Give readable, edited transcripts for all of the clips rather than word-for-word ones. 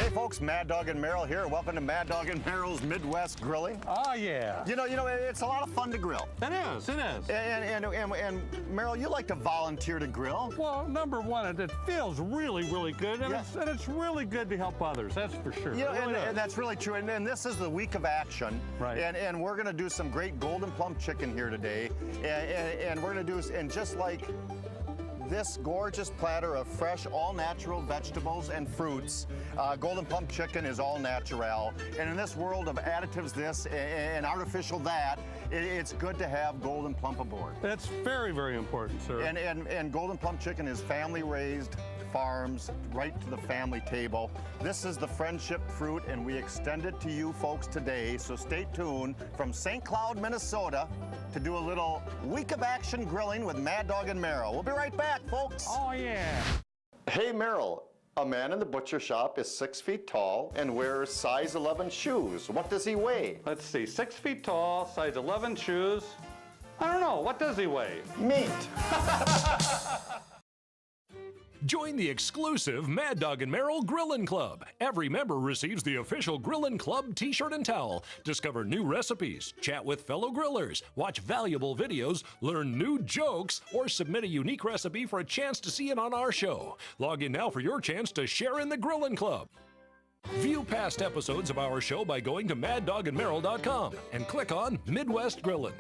Hey folks, Mad Dog and Merrill here. Welcome to Mad Dog and Merrill's Midwest Grilling. Oh yeah. You know, it's a lot of fun to grill. It is. And Merrill, you like to volunteer to grill. Well, number one, it feels really, really good, and, Yeah. it's really good to help others. That's for sure. You know, It really is. and that's really true. And this is the week of action. Right. And we're going to do some great golden plump chicken here today. And we're going to do, and just like this gorgeous platter of fresh, all-natural vegetables and fruits. Golden plump chicken is all natural. And in this world of additives this and artificial that, it's good to have golden plump aboard. It's very, very important, sir. And golden plump chicken is family-raised farms, right to the family table. This is the friendship fruit, and we extend it to you folks today. So stay tuned from St. Cloud, Minnesota, to do a little week of action grilling with Mad Dog and Merrill. We'll be right back, folks. Oh yeah. Hey, Merrill. A man in the butcher shop is 6 feet tall and wears size 11 shoes. What does he weigh? Let's see, 6 feet tall, size 11 shoes. I don't know, what does he weigh? Meat. Join the exclusive Mad Dog and Merrill Grillin' Club. Every member receives the official Grillin' Club t-shirt and towel. Discover new recipes, chat with fellow grillers, watch valuable videos, learn new jokes, or submit a unique recipe for a chance to see it on our show. Log in now for your chance to share in the Grillin' Club. View past episodes of our show by going to maddogandmerrill.com and click on Midwest Grillin'.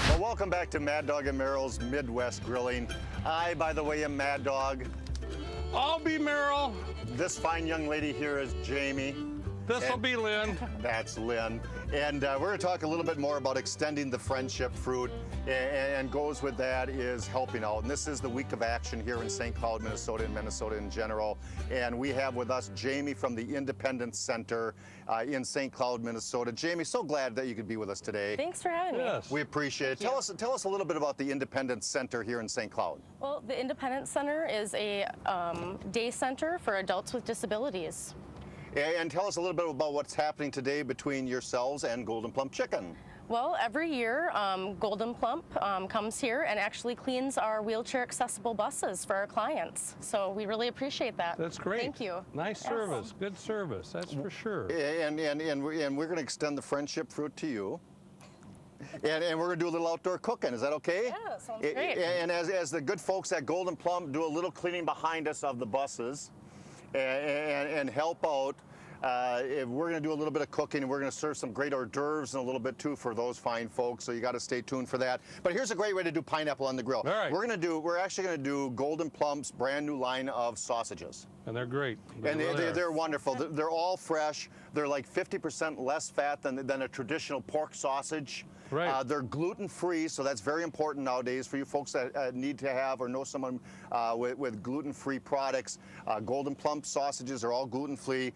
Well, welcome back to Mad Dog and Merrill's Midwest Grilling. I, by the way, am Mad Dog. I'll be Merrill. This fine young lady here is Jamie. This'll be Lynn. That's Lynn. And we're going to talk a little bit more about extending the friendship fruit, and goes with that is helping out. And this is the week of action here in St. Cloud, Minnesota, and Minnesota in general. And we have with us Jamie from the Independence Center in St. Cloud, Minnesota. Jamie, so glad that you could be with us today. Thanks for having me. Yes. We appreciate it. Tell us a little bit about the Independence Center here in St. Cloud. Well, the Independence Center is a day center for adults with disabilities. And tell us a little bit about what's happening today between yourselves and Golden Plump Chicken. Well, every year, Golden Plump comes here and actually cleans our wheelchair accessible buses for our clients. So we really appreciate that. That's great. Thank you. Nice service, good service, that's for sure. And we're going to extend the friendship fruit to you. And we're going to do a little outdoor cooking. Is that okay? Yeah, sounds great. And as the good folks at Golden Plump do a little cleaning behind us of the buses and help out, we're going to do a little bit of cooking, and we're going to serve some great hors d'oeuvres in a little bit too for those fine folks. So you got to stay tuned for that. But here's a great way to do pineapple on the grill. All right. We're actually going to do Golden Plump's brand new line of sausages. And they're great. They're wonderful. They're all fresh. They're like 50% less fat than a traditional pork sausage. Right. They're gluten-free, so that's very important nowadays for you folks that need to have or know someone with gluten-free products. Golden Plump sausages are all gluten-free.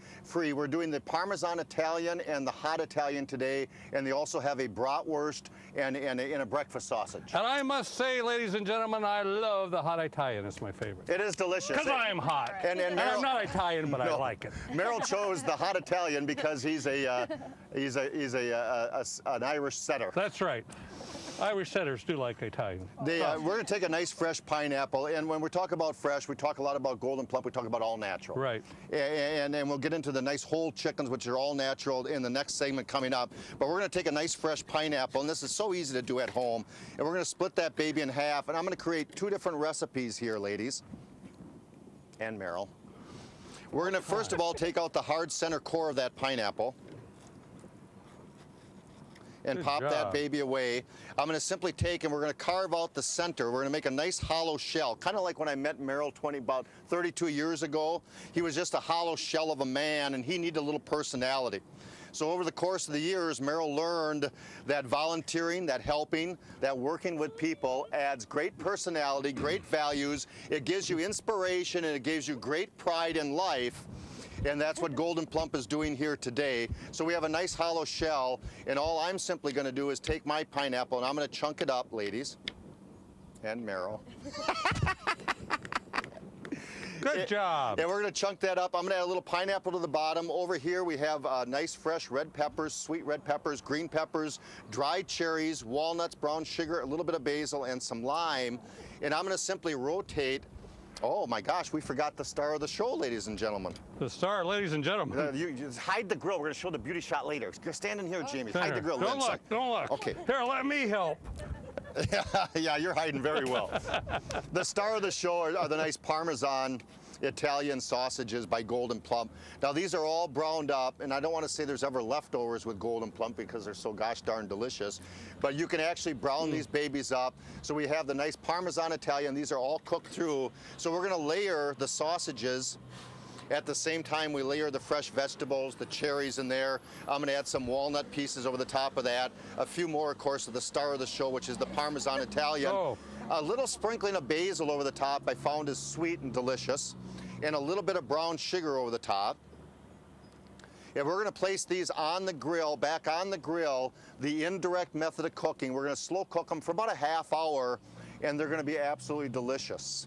We're doing the Parmesan Italian and the hot Italian today, and they also have a bratwurst and a breakfast sausage. And I must say, ladies and gentlemen, I love the hot Italian. It's my favorite. It is delicious. Because I'm hot. And I'm not Italian, but I like it. Merrill chose the hot Italian because he's an Irish setter. That's right. Irish setters do like Italian. We're going to take a nice fresh pineapple, and when we talk about fresh, we talk a lot about Golden Plump, we talk about all natural. Right. And we'll get into the nice whole chickens, which are all natural, in the next segment coming up. But we're going to take a nice fresh pineapple, and this is so easy to do at home, and we're going to split that baby in half, and I'm going to create 2 different recipes here, ladies and Merrill. We're going to first of all take out the hard center core of that pineapple and Good pop job. that baby away. I'm going to simply take and we're going to carve out the center. We're going to make a nice hollow shell, kind of like when I met Merrill about 32 years ago. He was just a hollow shell of a man, and he needed a little personality. So over the course of the years, Merrill learned that volunteering, that helping, that working with people adds great personality, great values. It gives you inspiration, and it gives you great pride in life. And that's what Golden Plump is doing here today. So we have a nice hollow shell, and all I'm simply going to do is take my pineapple, and I'm going to chunk it up, ladies, and Merrill. Good job. And we're going to chunk that up. I'm going to add a little pineapple to the bottom. Over here we have nice fresh red peppers, sweet red peppers, green peppers, dried cherries, walnuts, brown sugar, a little bit of basil, and some lime. And I'm going to simply rotate Oh my gosh, we forgot the star of the show, ladies and gentlemen. The star, ladies and gentlemen. You just hide the grill. We're going to show the beauty shot later. Stand in here, Jamie. There. Hide the grill. Don't look, don't look. Okay. Here, let me help. Yeah, you're hiding very well. The star of the show are the nice Parmesan Italian sausages by Golden Plump. Now these are all browned up, and I don't want to say there's ever leftovers with Golden Plump because they're so gosh darn delicious, but you can actually brown these babies up. So we have the nice Parmesan Italian. These are all cooked through. So we're going to layer the sausages at the same time we layer the fresh vegetables, the cherries in there. I'm going to add some walnut pieces over the top of that. A few more, of course, of the star of the show, which is the Parmesan Italian. Oh. A little sprinkling of basil over the top I found is sweet and delicious. And a little bit of brown sugar over the top. And we're going to place these on the grill, back on the grill, the indirect method of cooking. We're going to slow cook them for about a half hour, and they're going to be absolutely delicious.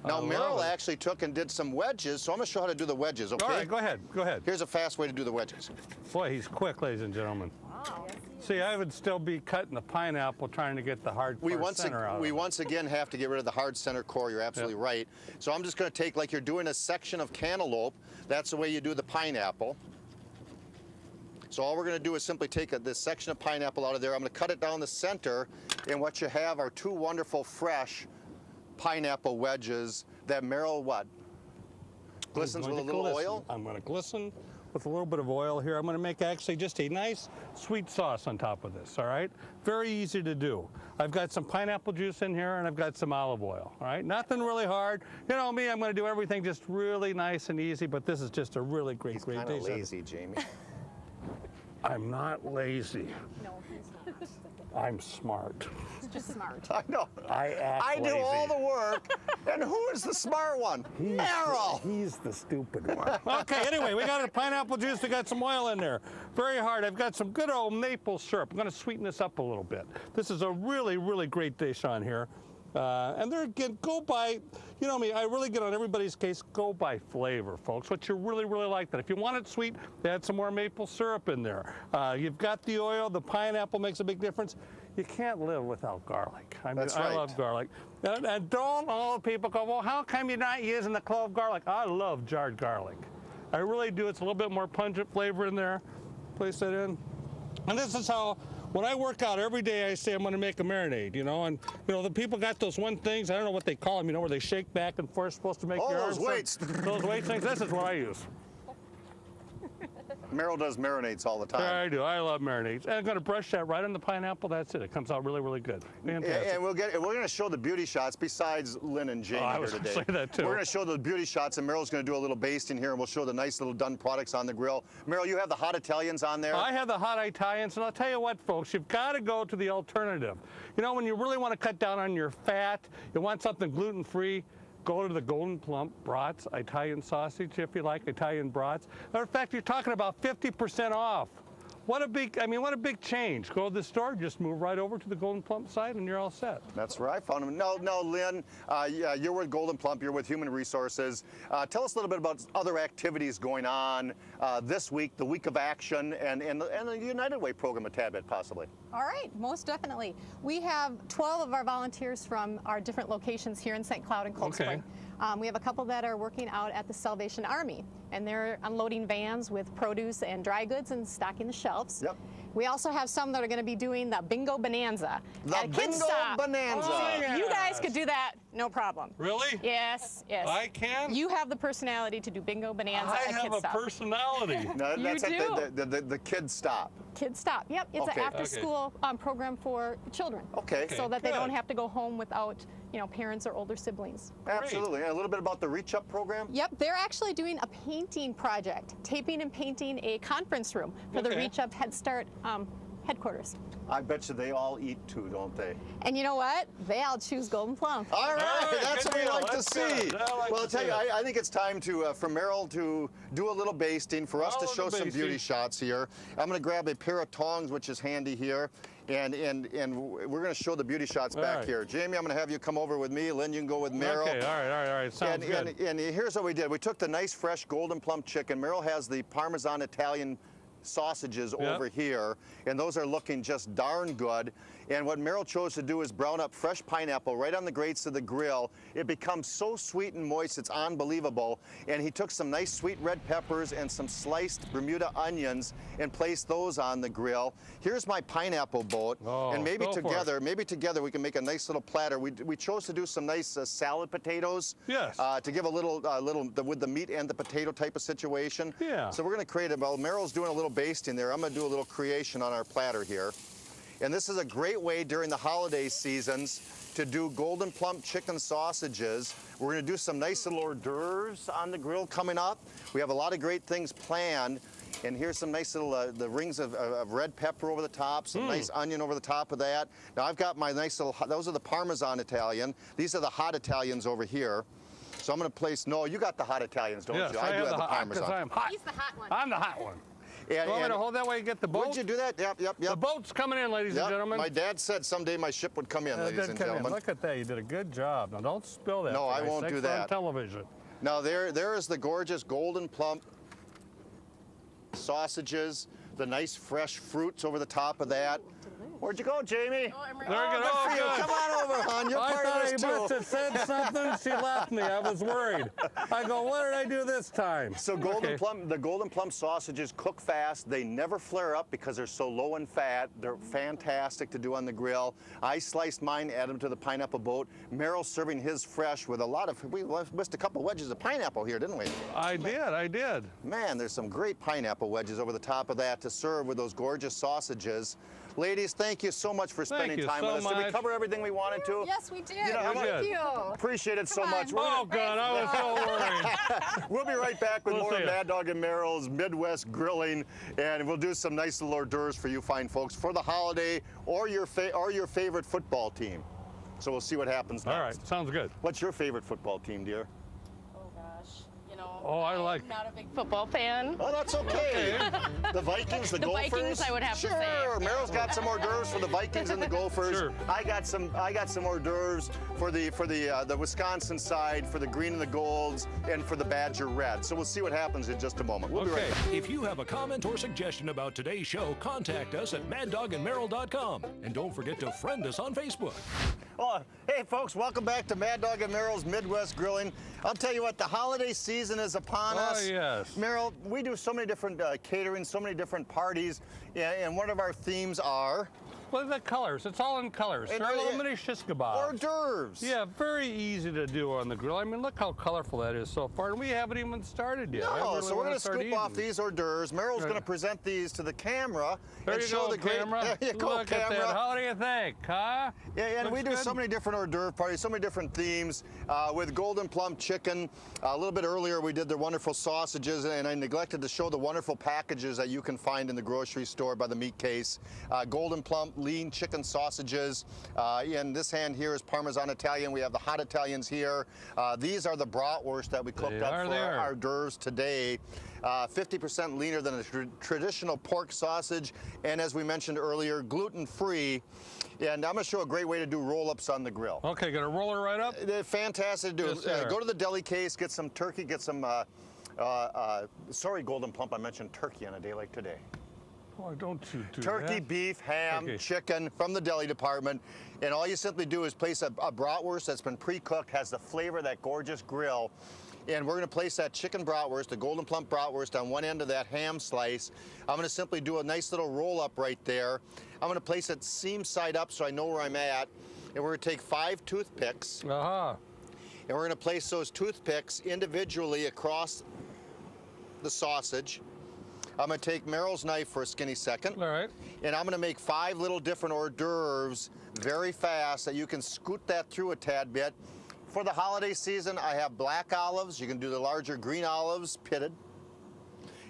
Now, Merrill actually took and did some wedges, so I'm going to show how to do the wedges, okay? All right, go ahead, go ahead. Here's a fast way to do the wedges. Boy, he's quick, ladies and gentlemen. Wow. See, I would still be cutting the pineapple trying to get the hard center out of it. We once again have to get rid of the hard center core. You're absolutely right. So I'm just going to take, like you're doing a section of cantaloupe. That's the way you do the pineapple. So all we're going to do is simply take this section of pineapple out of there. I'm going to cut it down the center, and what you have are two wonderful fresh pineapple wedges that Merrill, what? Glistens with a little oil? I'm going to glisten with a little bit of oil here. I'm going to make actually just a nice sweet sauce on top of this, all right? Very easy to do. I've got some pineapple juice in here, and I've got some olive oil, all right? Nothing really hard. You know me, I'm going to do everything just really nice and easy, but this is just a really great dish. He's kind of lazy, Jamie. I'm not lazy. No, he's not. I'm smart. He's just smart. I know. I do lazy. all the work, and who is the smart one? Merrill. He's the stupid one. Okay, anyway, we got a pineapple juice. We got some oil in there. Very hard. I've got some good old maple syrup. I'm going to sweeten this up a little bit. This is a really, really great dish on here. And there again, go by, you know me, I really get on everybody's case, go by flavor, folks. What you really, really like that. If you want it sweet, add some more maple syrup in there. You've got the oil, the pineapple makes a big difference. You can't live without garlic. I mean, That's right. I love garlic. And don't all people go, well, how come you're not using the clove garlic? I love jarred garlic. I really do. It's a little bit more pungent flavor in there. Place that in. And this is how, when I work out every day, I say I'm going to make a marinade, you know, and, you know, the people got those one things, I don't know what they call them, you know, where they shake back and forth, supposed to make your arms. Those weights. Those weight things, this is what I use. Merrill does marinades all the time. Yeah, I do. I love marinades. And I'm going to brush that right on the pineapple. That's it. It comes out really, really good. Fantastic. And we're going to show the beauty shots besides Lynn and Jamie I was here going today. to say that too. We're going to show the beauty shots, and Merrill's going to do a little basting here, and we'll show the nice little done products on the grill. Merrill, you have the hot Italians on there? I have the hot Italians, and I'll tell you what, folks, you've got to go to the alternative. You know, when you really want to cut down on your fat, you want something gluten-free, go to the Golden Plump brats, Italian sausage, if you like, Italian brats. Matter of fact, you're talking about 50% off. What a big, I mean, what a big change. Go to the store, just move right over to the Golden Plump site, and you're all set. That's where I found them. No, Lynn, yeah, you're with Golden Plump, you're with Human Resources. Tell us a little bit about other activities going on this week, the Week of Action, and the United Way program a tad bit, possibly. All right, most definitely. We have 12 of our volunteers from our different locations here in St. Cloud and Cold Spring. We have a couple that are working out at the Salvation Army, and they're unloading vans with produce and dry goods and stocking the shelves. Yep. We also have some that are going to be doing the Bingo Bonanza. The Bingo Bonanza. Oh, you guys could do that, no problem. Really? Yes, yes. I can? You have the personality to do Bingo Bonanza I at have Kid a Stop. No, personality. that's You at the Kids Stop. Kid Stop. Yep, it's Okay. an after-school program for children. Okay. So that they good. don't have to go home without, you know, parents or older siblings. Absolutely. And a little bit about the Reach Up program? Yep, they're actually doing a painting project, taping and painting a conference room for the Okay. Reach Up Head Start headquarters. I bet you they all eat too, don't they? And you know what? They all choose Golden Plum. All right, All right, that's good what we deal. like to That's see. good. I like Well, I'll to tell see you, it. I think it's time to for Merrill to do a little basting, for us A to little show some basting. beauty shots here. I'm going to grab a pair of tongs, which is handy here, and we're going to show the beauty shots All back right. here. Jamie, I'm going to have you come over with me. Lynn, you can go with Merrill. Okay, all right. Sounds good. And here's what we did. We took the nice, fresh Golden Plump chicken. Merrill has the Parmesan Italian sausages Yep. over here, and those are looking just darn good. And what Merrill chose to do is brown up fresh pineapple right on the grates of the grill. It becomes so sweet and moist, it's unbelievable. And he took some nice sweet red peppers and some sliced Bermuda onions and placed those on the grill. Here's my pineapple boat. Oh, and maybe together we can make a nice little platter. We chose to do some nice salad potatoes. Yes. To give a little with the meat and the potato type of situation. Yeah. So we're going to create it. Well, Merrill's doing a little basting there. I'm going to do a little creation on our platter here. And this is a great way during the holiday seasons to do golden plump chicken sausages. We're going to do some nice little hors d'oeuvres on the grill coming up. We have a lot of great things planned. And here's some nice little, the rings of red pepper over the top, some nice onion over the top of that. Now I've got my nice little, those are the Parmesan Italian. These are the hot Italians over here. So I'm going to place, no, you got the hot Italians, don't Yes, you? I do have the Parmesan. because I'm hot. He's the hot one. I'm the hot one. And, You want me to hold that way and get the boat? would you do that? Yep. The boat's coming in, ladies and gentlemen. My dad said someday my ship would come in, It ladies did and come in. gentlemen. Look at that. You did a good job. Now, don't spill that. No, for I Christ's won't sake, do for on that. television. Now there is the gorgeous golden plump sausages, the nice fresh fruits over the top of that. Where'd you go, Jamie? Oh, I'm There you go. Good for you. Good. Come on over, hon. You're I part thought of he this must too. have said something. She left me. I was worried. I go, what did I do this time? So the golden plum sausages cook fast. They never flare up because they're so low in fat. They're fantastic to do on the grill. I sliced mine, add them to the pineapple boat. Merrill's serving his fresh with a lot of, we missed a couple wedges of pineapple here, didn't we? I did. Man, there's some great pineapple wedges over the top of that to serve with those gorgeous sausages. Ladies, thank you so much for spending you time so with us. Did we much. cover everything we wanted to? Yes, we did. You know, Thank did. you. Appreciate it so Come much. on. Oh, God, I was so worried. We'll be right back with We'll more see of ya. Mad Dog and Merrill's Midwest Grilling, and we'll do some nice little hors d'oeuvres for you fine folks for the holiday or your favorite football team. So we'll see what happens next. All right, sounds good. What's your favorite football team, dear? Oh gosh, you know. Oh, I I'm like- not a big football fan. Oh, that's okay. The Vikings, the Gophers. Vikings, I would have to sure. say. Sure, Merrill's got some hors d'oeuvres for the Vikings and the Gophers. Sure. I got some hors d'oeuvres for the Wisconsin side, for the green and the golds, and for the Badger red. So we'll see what happens in just a moment. We'll be right Okay. back. If you have a comment or suggestion about today's show, contact us at maddogandmerrill.com. And don't forget to friend us on Facebook. Oh, hey folks, welcome back to Mad Dog and Merrill's Midwest Grilling. I'll tell you what, the holiday season is upon Oh, us. yes. Merrill, we do so many different catering, so many different parties, and one of our themes are Well, the colors. It's all in colors. And They're little yeah. mini shish hors kebabs. d'oeuvres. Yeah, very easy to do on the grill. I mean, look how colorful that is so far, and we haven't even started yet. I No, really so we're wanna going to start scoop off eating. these hors d'oeuvres. Merrill's Right. going to present these to the camera There and you show go, the great. camera. There you go, Look at that. camera. How do you think, huh? Yeah, and we Looks do good? so many different hors d'oeuvre parties, so many different themes. With golden plump chicken, a little bit earlier we did the wonderful sausages, and I neglected to show the wonderful packages that you can find in the grocery store by the meat case. Golden plump lean chicken sausages. In this hand here is Parmesan Italian. We have the hot Italians here. These are the bratwurst that we cooked They up are for there. our hors d'oeuvres today. 50% leaner than a traditional pork sausage, and as we mentioned earlier, gluten-free. And I'm going to show a great way to do roll-ups on the grill. Okay, gonna roll her right up? They're fantastic to do. Yes, sir. Go to the deli case, get some turkey, get some, sorry, golden plump, I mentioned turkey on a day like today. Boy, don't you do Turkey, that. beef, ham, Okay. chicken from the deli department. And all you simply do is place a bratwurst that's been pre-cooked, has the flavor of that gorgeous grill. And we're going to place that chicken bratwurst, the golden plump bratwurst, on one end of that ham slice. I'm going to simply do a nice little roll up right there. I'm going to place it seam side up so I know where I'm at. And we're going to take 5 toothpicks, Uh-huh. and we're going to place those toothpicks individually across the sausage. I'm going to take Merrill's knife for a skinny second. All right. And I'm going to make 5 little different hors d'oeuvres very fast that you can scoot that through a tad bit. For the holiday season, I have black olives. You can do the larger green olives, pitted,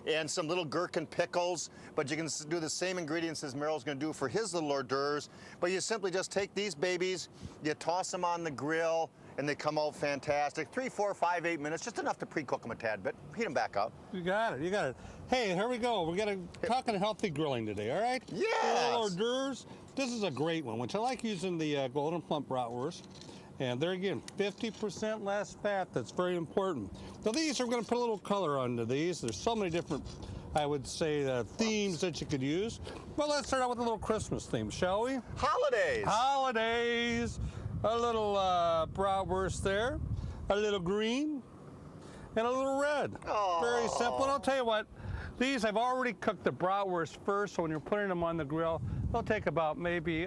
and some little gherkin pickles. But you can do the same ingredients as Merrill's going to do for his little hors d'oeuvres. But you simply just take these babies, you toss them on the grill, and they come out fantastic. 3, 4, 5, 8 minutes, just enough to pre-cook them a tad bit. Heat them back up. You got it. You got it. Hey, here we go. We're gonna talking healthy grilling today. All right. Yes. Little hors d'oeuvres. This is a great one, which I like using the golden plump bratwurst. And there again, 50% less fat. That's very important. Now these, we're going to put a little color onto these. There's so many different, I would say, themes that you could use. Well, let's start out with a little Christmas theme, shall we? Holidays. Holidays. A little bratwurst there, a little green, and a little red. Oh. Very simple. And I'll tell you what, these, I've already cooked the bratwurst first, so when you're putting them on the grill, they'll take about maybe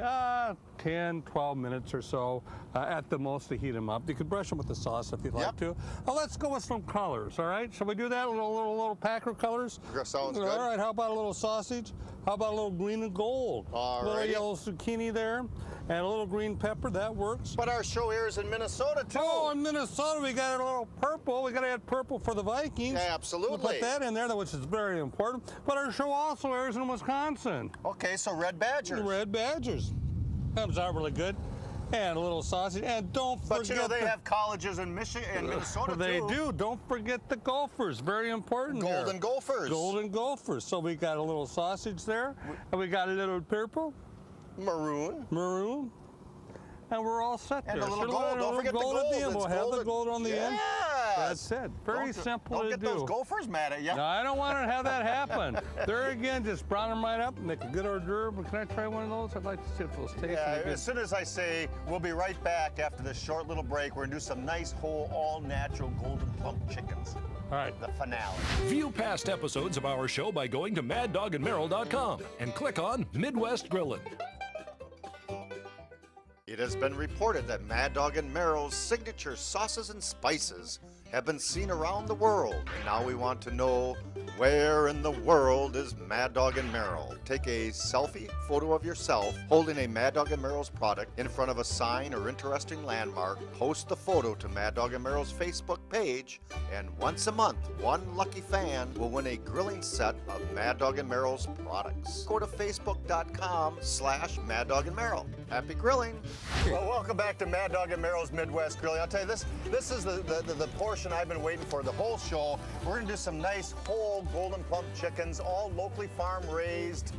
10, 12 minutes or so at the most to heat them up. You could brush them with the sauce if you'd like to. Now let's go with some colors, all right? Shall we do that? Little pack of colors? Sounds good. All right, how about a little sausage? How about a little green and gold? All a little right. yellow zucchini there, and a little green pepper, that works. But our show airs in Minnesota too. Oh, in Minnesota, we got a little purple. We got to add purple for the Vikings. Yeah, absolutely. We'll put that in there, which is very important. But our show also airs in Wisconsin. Okay, so Red Badgers. The Red Badgers. Comes out really good. And a little sausage. And don't forget. But you know, they have colleges in Michigan and Minnesota they too. They do. Don't forget the Gophers. Very important. Golden here. Gophers. Golden Gophers. So we got a little sausage there. And we got a little purple. Maroon. Maroon. And we're all set there. And a little gold. Don't forget the gold. At the end. We'll have golden. the gold on the end. Yes. That's it. Very simple to do. Don't get those Gophers mad at you. No, I don't want to have that happen. There again, just brown them right up, make a good hors d'oeuvre. Can I try one of those? I'd like to see if those taste Yeah, good. as soon as I say we'll be right back after this short little break, we're going to do some nice, whole, all-natural golden plump chickens. All right. The finale. View past episodes of our show by going to maddogandmerrill.com and click on Midwest Grillin'. It has been reported that Mad Dog and Merrill's signature sauces and spices have been seen around the world. And now we want to know, where in the world is Mad Dog and Merrill? Take a selfie photo of yourself holding a Mad Dog and Merrill's product in front of a sign or interesting landmark. Post the photo to Mad Dog and Merrill's Facebook page, and once a month, one lucky fan will win a grilling set of Mad Dog and Merrill's products. Go to facebook.com/Mad Dog and Merrill. Happy grilling! Well, welcome back to Mad Dog and Merrill's Midwest Grilling. I'll tell you, this is the portion I've been waiting for the whole show. We're going to do some nice whole golden plump chickens, all locally farm raised,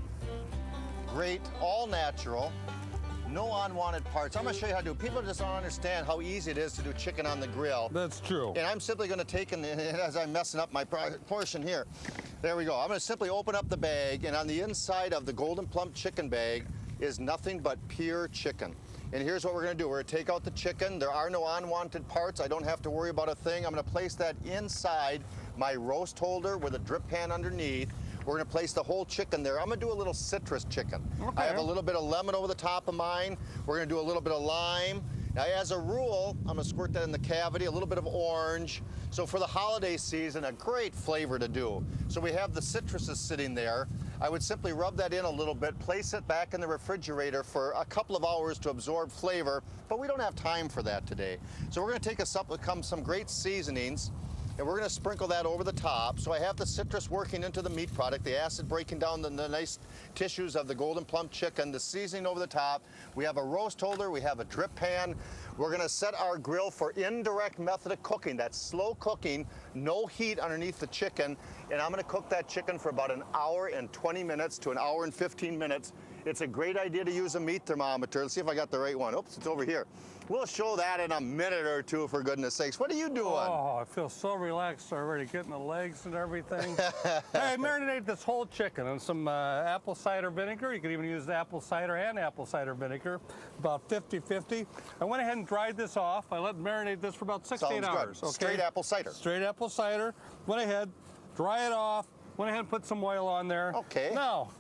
great, all natural, no unwanted parts. I'm going to show you how to do it. People just don't understand how easy it is to do chicken on the grill. That's true. And I'm simply going to take, and as I'm messing up my portion here, there we go. I'm going to simply open up the bag, and on the inside of the golden plump chicken bag is nothing but pure chicken. And here's what we're going to do. We're going to take out the chicken. There are no unwanted parts. I don't have to worry about a thing. I'm going to place that inside my roast holder with a drip pan underneath. We're going to place the whole chicken there. I'm going to do a little citrus chicken. Okay. I have a little bit of lemon over the top of mine. We're going to do a little bit of lime. Now, as a rule, I'm going to squirt that in the cavity, a little bit of orange. So for the holiday season, a great flavor to do. So we have the citruses sitting there. I would simply rub that in a little bit, place it back in the refrigerator for a couple of hours to absorb flavor, but we don't have time for that today. So we're going to take some great seasonings, and we're going to sprinkle that over the top. So I have the citrus working into the meat product, the acid breaking down the nice tissues of the golden plump chicken, the seasoning over the top. We have a roast holder, we have a drip pan. We're going to set our grill for indirect method of cooking. That's slow cooking, no heat underneath the chicken. And I'm going to cook that chicken for about an hour and 20 minutes to an hour and 15 minutes. It's a great idea to use a meat thermometer. Let's see if I got the right one. Oops, it's over here. We'll show that in a minute or two, for goodness sakes. What are you doing? Oh, I feel so relaxed already, getting the legs and everything. Hey, I marinated this whole chicken in some apple cider vinegar. You can even use apple cider and apple cider vinegar, about 50-50. I went ahead and dried this off. I let marinate this for about 6 to 8 hours. Good. Okay? Straight apple cider. Straight apple cider. Went ahead, dry it off. Went ahead and put some oil on there. Okay. Now,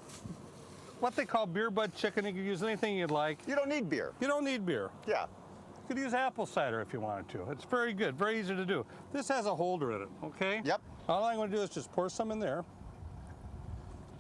what they call beer bud chicken, you can use anything you'd like. You don't need beer. You don't need beer. Yeah. You could use apple cider if you wanted to. It's very good, very easy to do. This has a holder in it, okay? Yep. All I'm going to do is just pour some in there.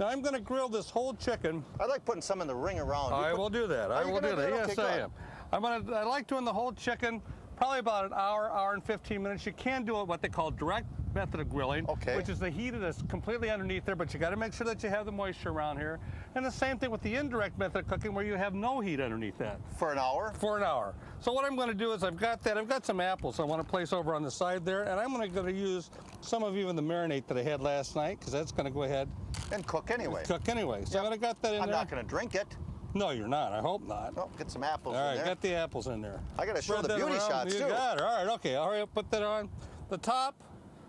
Now I'm going to grill this whole chicken. I like putting some in the ring around. I will do that. I will do that. Yes, okay, I am. I like doing the whole chicken probably about an hour, hour and 15 minutes. You can do it what they call direct method of grilling, which is the heat that's completely underneath there, but you got to make sure that you have the moisture around here. And the same thing with the indirect method of cooking, where you have no heat underneath that. For an hour? For an hour. So what I'm going to do is I've got some apples I want to place over on the side there, and I'm going to use some of even the marinade that I had last night, because that's going to go ahead and cook anyway. So I'm going to got that in there. I'm not going to drink it. No, you're not. I hope not. Oh, get some apples All in right, there. got the apples in there. I got to show Spread the that beauty around. shots, You too. got it. All right, okay. All right, put that on. The top,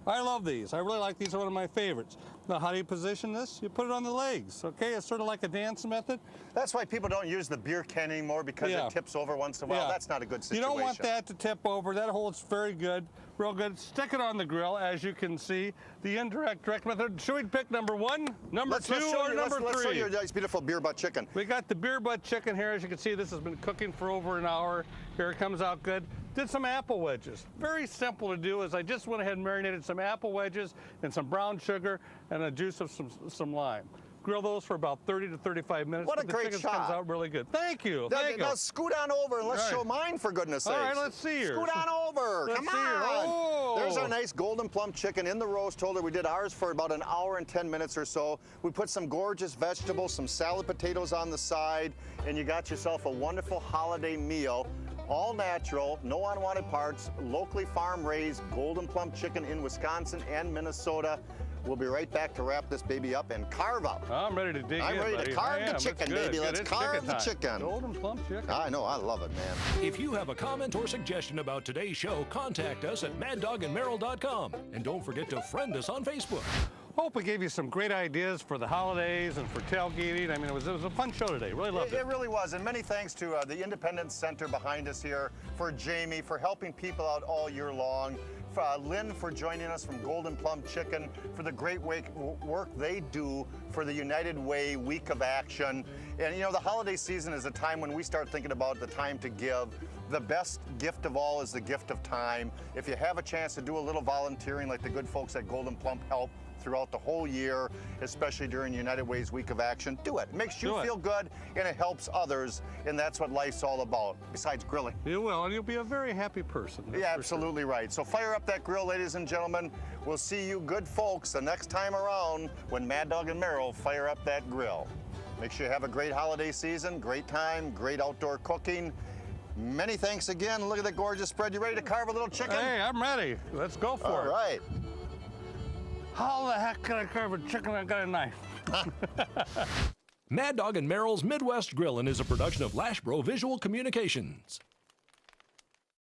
I love these. I really like these. They're one of my favorites. Now, how do you position this? You put it on the legs, okay? It's sort of like a dance method. That's why people don't use the beer can anymore, because Yeah. it tips over once in a while. Yeah. That's not a good situation. You don't want that to tip over. That holds very good, real good. Stick it on the grill, as you can see. The indirect direct method. Should we pick number 1, number 2, or number 3? Let's show you a nice, beautiful beer butt chicken. We got the beer butt chicken here. As you can see, this has been cooking for over an hour. Here it comes out good. Did some apple wedges. Very simple to do, is I just went ahead and marinated some apple wedges and some brown sugar and a juice of some lime. Grill those for about 30 to 35 minutes. What a but the great chicken shot. comes out really good. Thank you. Thank you. Now scoot on over and let's All right. show mine, for goodness sakes. All right, let's see yours. Scoot on over. Let's Come see yours. on. Oh. There's our nice golden plump chicken in the roast holder. We did ours for about an hour and 10 minutes or so. We put some gorgeous vegetables, some salad potatoes on the side, and you got yourself a wonderful holiday meal. All natural, no unwanted parts, locally farm raised golden plump chicken in Wisconsin and Minnesota. We'll be right back to wrap this baby up and carve up. I'm ready to dig in, I'm ready buddy. to carve I the am. It's chicken, good. baby. Good. Let's It's carve the time. chicken. Golden plump chicken. I know, I love it, man. If you have a comment or suggestion about today's show, contact us at maddogandmerrill.com. And don't forget to friend us on Facebook. Hope we gave you some great ideas for the holidays and for tailgating. I mean, it was a fun show today. Really loved it. It really was, and many thanks to the Independence Center behind us here, for Jamie, for helping people out all year long, for Lynn for joining us from Golden Plum Chicken, for the great work they do for the United Way Week of Action. And you know, the holiday season is a time when we start thinking about the time to give. The best gift of all is the gift of time. If you have a chance to do a little volunteering like the good folks at Golden Plump help throughout the whole year, especially during United Way's Week of Action, do it. It makes you feel good, and it helps others, and that's what life's all about, besides grilling. You will, and you'll be a very happy person. Yeah, absolutely right. So fire up that grill, ladies and gentlemen. We'll see you good folks the next time around when Mad Dog and Merrill fire up that grill. Make sure you have a great holiday season, great time, great outdoor cooking. Many thanks again. Look at that gorgeous spread. You ready to carve a little chicken? Hey, I'm ready. Let's go for it. All right. How the heck can I carve a chicken? I got a knife. Mad Dog and Merrill's Midwest Grillin' is a production of Lashbro Visual Communications.